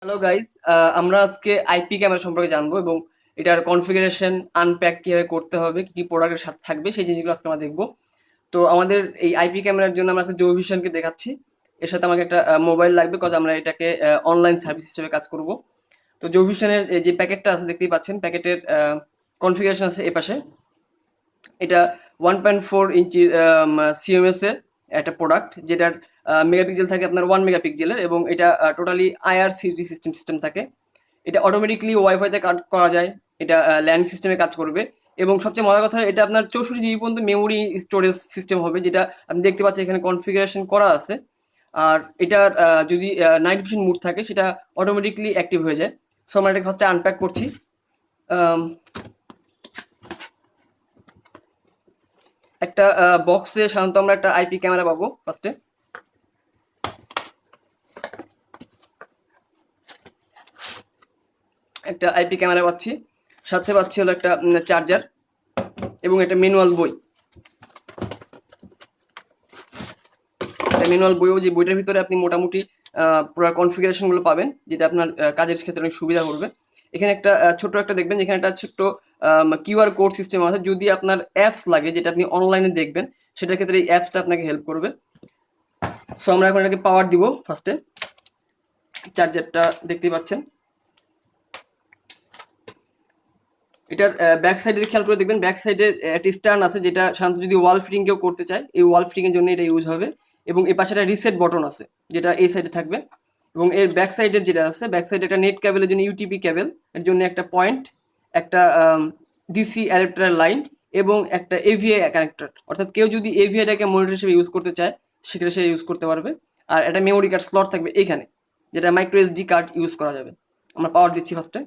Hello guys, আমরা আজকে IP camera সম্পর্কে জানবো এবং এটার কনফিগারেশন আনপ্যাক কিভাবে করতে হবে, কি কি প্রোডাক্টের সাথে থাকবে সেই জিনিসগুলো আজকে আমরা দেখবো। তো আমাদের এই আইপি ক্যামেরার জন্য আমরা আজকে জো ভিশনকে দেখাচ্ছি। এর সাথে আমাকে একটা মোবাইল লাগবে, কজ আমরা এটাকে অনলাইন সার্ভিস হিসেবে কাজ করব। তো জো ভিশনের যে প্যাকেটটা আছে দেখতেই পাচ্ছেন, প্যাকেটের কনফিগারেশন আছে এ পাশে। এটা 1.4 ইঞ্চি সিএমএস এর একটা প্রোডাক্ট, যেটার মেগাপিক্সেল থাকে আপনার 1 মেগাপিক্সেলের, এবং এটা টোটালি আইআরসিটি সিস্টেম থাকে। এটা অটোমেটিকলি ওয়াইফাইতে কাজ করা যায়। এটা ল্যান্ড সিস্টেমে কাজ করবে, এবং সবচেয়ে মজার কথা, এটা আপনার 64 জিবি পর্যন্ত মেমোরি স্টোরেজ সিস্টেম হবে, যেটা আপনি দেখতে পাচ্ছেন এখানে কনফিগারেশন করা আছে। আর এটার যদি নাইট ভিশন মুড থাকে সেটা অটোমেটিকলি অ্যাক্টিভ হয়ে যায়। সো আমরা এটাকে ফার্স্টে আনপ্যাক করছি। আম, একটা বক্সে সাধারণত আমরা একটা আইপি ক্যামেরা পাবো ফার্স্টে। একটা আইপি ক্যামেরা পাচ্ছি, সাথে পাচ্ছি হলো একটা চার্জার এবং একটা ম্যানুয়াল বই। একটা ম্যানুয়াল বইও, যে বইটার ভিতরে আপনি মোটামুটি পুরো কনফিগারেশনগুলো পাবেন, যেটা আপনার কাজের ক্ষেত্রে অনেক সুবিধা করবে। এখানে একটা ছোট একটা দেখবেন, যেখানে একটা ছোট্ট কিউআর কোড সিস্টেম আছে। যদি আপনার অ্যাপস লাগে যেটা আপনি অনলাইনে দেখবেন, সেটার ক্ষেত্রে এই অ্যাপসটা আপনাকে হেল্প করবে। সো আমরা এখন এটাকে পাওয়ার দিব ফার্স্টে। চার্জারটা দেখতেই পাচ্ছেন। এটার ব্যাক সাইডের খেয়াল করে দেখবেন, ব্যাক সাইডের একটা স্ট্যান্ড আছে, যেটা সাধারণত যদি ওয়াল ফিটিং কেউ করতে চায়, এই ওয়াল ফিটিং এর জন্য এটা ইউজ হবে। এবং এই পাশে একটা রিসেট বটন আছে, যেটা এই সাইডে থাকবে। এবং এর ব্যাক সাইডের যেটা আছে, ব্যাক সাইডে একটা নেট কেবলের জন্য ইউটিপি কেবল, এর জন্য একটা পয়েন্ট, একটা ডিসি অ্যাডাপ্টার লাইন, এবং একটা এভিআই কানেক্টর। অর্থাৎ কেউ যদি এভিআইটাকে মনিটর হিসেবে ইউজ করতে চায়, সেক্ষেত্রে সে ইউজ করতে পারবে। আর একটা মেমোরি কার্ড স্লট থাকবে এইখানে, যেটা মাইক্রো এসডি কার্ড ইউজ করা যাবে। আমরা পাওয়ার দিচ্ছি ফার্স্টে।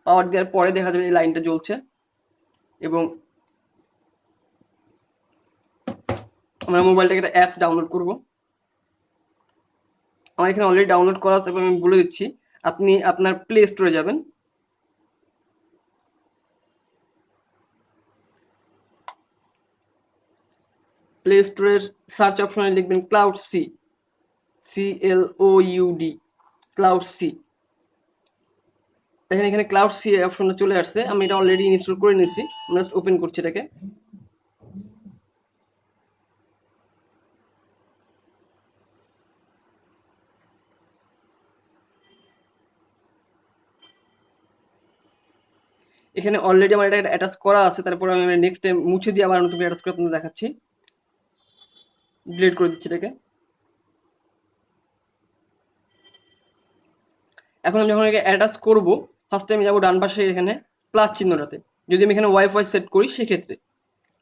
পাওয়ার দেওয়ার পরে দেখা যাবে এই লাইনটা জ্বলছে। এবং আমরা মোবাইলটাকে একটা অ্যাপস ডাউনলোড করব। আমার এখানে অলরেডি ডাউনলোড করা, তারপর আমি বলে দিচ্ছি। আপনি আপনার প্লে স্টোরে যাবেন। প্লে স্টোরের সার্চ অপশনে লিখবেন cloud C, CLOUD, cloud C. দেখেন এখানে ক্লাউড সি অপশনটা চলে আসছে। আমি এটা অলরেডি ইনস্টল করে নিয়েছি। আমরা জাস্ট ওপেন করছি এটাকে। এখানে অলরেডি আমার এটা অ্যাটাচ করা আছে। তারপর আমি নেক্সট টাইম মুছে দিয়ে আবার নতুন অ্যাটাচ করে আপনাদের দেখাচ্ছি। ডিলিট করে দিচ্ছি এটাকে। এখন আমি যখন এটাকে অ্যাটাচ করবো, ফার্স্টে আমি যাবো ডান পাশে এখানে প্লাস চিহ্নটাতে। যদি আমি এখানে ওয়াইফাই সেট করি, সেক্ষেত্রে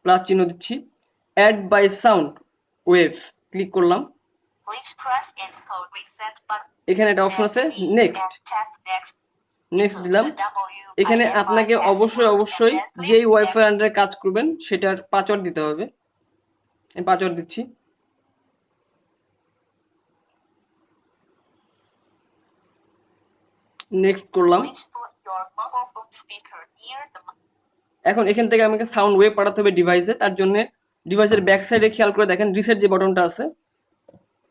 প্লাস চিহ্ন দিচ্ছি। Add by sound wave click করলাম। এখানে একটা অপশন আছে নেক্সট, নেক্সট দিলাম। এখানে আপনাকে অবশ্যই অবশ্যই যেই ওয়াইফাই আন্ডারে কাজ করবেন সেটার পাসওয়ার্ড দিতে হবে। আমি পাসওয়ার্ড দিচ্ছি। নেক্সট করলাম। এখন এখান থেকে আমাকে সাউন্ড ওয়েভ পাঠাতে হবে ডিভাইসে। তার জন্য ডিভাইসের ব্যাক সাইডে খেয়াল করে দেখেন, রিসেট যে বাটনটা আছে,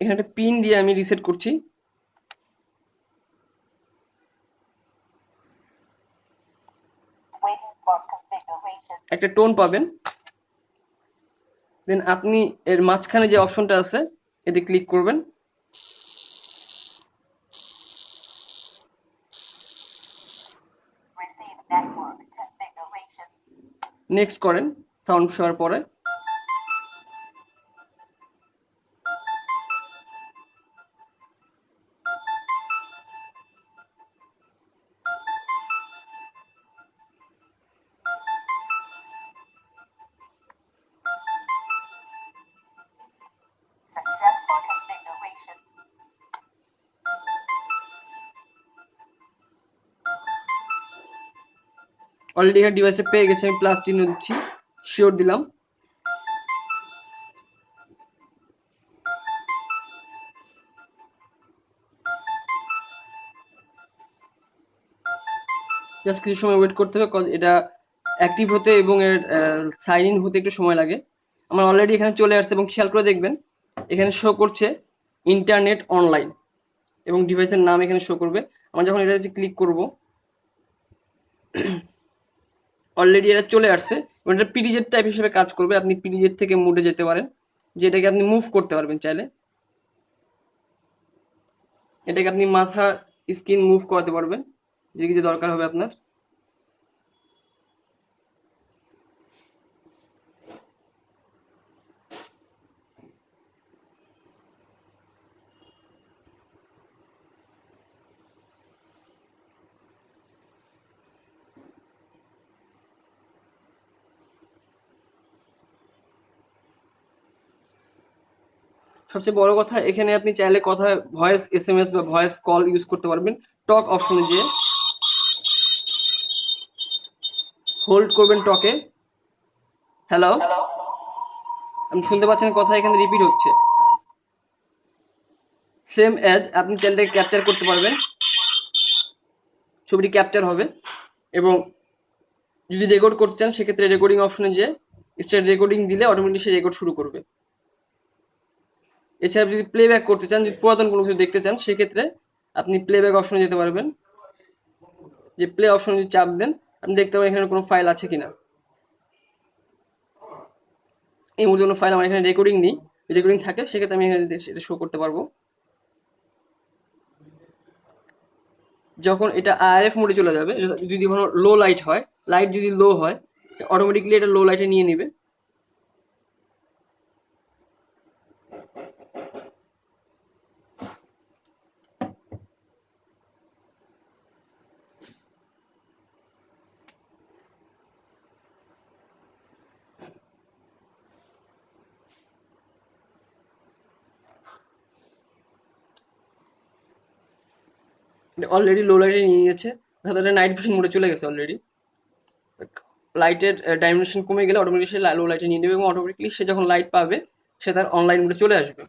এখানে একটা পিন দিয়ে আমি রিসেট করছি। একটা টোন পাবেন। দেন আপনি এর মাঝখানে যে অপশনটা আছে, এতে ক্লিক করবেন। নেক্সট করেন সাউন্ড শোয়ার পরে। অলরেডি এখানে ডিভাইসটা পেয়ে গেছে। আমি প্লাস চিহ্ন দিচ্ছি, শিওর দিলাম। জাস্ট কিছু সময় ওয়েট করতে হবে, কজ এটা অ্যাক্টিভ হতে এবং এর সাইন ইন হতে একটু সময় লাগে। আমার অলরেডি এখানে চলে আসছে এবং খেয়াল করে দেখবেন এখানে শো করছে ইন্টারনেট অনলাইন এবং ডিভাইসের নাম এখানে শো করবে। আমরা যখন এটা ক্লিক করব অলরেডি এটা চলে আসছে এবং এটা পিডিজেড টাইপ হিসেবে কাজ করবে। আপনি পিডিজেড থেকে মুডে যেতে পারেন, যেটাকে আপনি মুভ করতে পারবেন চাইলে। এটাকে আপনি মাথা স্ক্রিন মুভ করাতে পারবেন যদি কিছু দরকার হবে আপনার। সবচেয়ে বড় কথা, এখানে আপনি চাইলে কথা ভয়েস এসএমএস বা ভয়েস কল ইউজ করতে পারবেন। টক অপশনে যেয়ে হোল্ড করবেন টকে। হ্যালো, আপনি শুনতে পাচ্ছেন কথা এখানে রিপিট হচ্ছে। সেম অ্যাজ আপনি চাইলে ক্যাপচার করতে পারবেন, ছবিটি ক্যাপচার হবে। এবং যদি রেকর্ড করতে চান সেক্ষেত্রে রেকর্ডিং অপশনে যে স্টার্ট রেকর্ডিং দিলে অটোমেটিক সে রেকর্ড শুরু করবে। এছাড়া যদি প্লেব্যাক করতে চান, যদি পুরাতন কোনো কিছু দেখতে চান সেক্ষেত্রে আপনি প্লেব্যাক অপশনে যেতে পারবেন। যে প্লে অপশনে যদি চাপ দেন আপনি দেখতে পাবেন এখানে কোনো ফাইল আছে কিনা। এই মুহূর্তে কোনো ফাইল আমার এখানে রেকর্ডিং নেই, রেকর্ডিং থাকে সেক্ষেত্রে আমি এখানে সেটা শো করতে পারবো। যখন এটা আইআরএফ মোডে চলে যাবে, যদি কোনো লো লাইট হয়, লাইট যদি লো হয় অটোমেটিকলি এটা লো লাইটে নিয়ে নেবে। অলরেডি লো লাইটে নিয়ে নিয়েছে, অর্থাৎ এটা নাইট ভিশন মোডে চলে গেছে অলরেডি। লাইটের ডাইমেনশন কমে গেলে অটোমেটিক সে লো লাইটে নিয়ে নেবে এবং অটোমেটিকলি সে যখন লাইট পাবে সে তার অনলাইন মোডে চলে আসবে।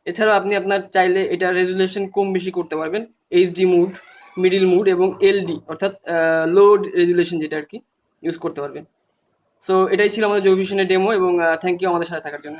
এছাড়াও আপনি আপনার চাইলে এটা রেজুলেশন কম বেশি করতে পারবেন, এইচডি মুড, মিডিল মুড এবং এলডি অর্থাৎ লো রেজুলেশন যেটা আর কি ইউজ করতে পারবেন। সো এটাই ছিল আমাদের জো ভিশনের ডেমো এবং থ্যাংক ইউ আমাদের সাথে থাকার জন্য।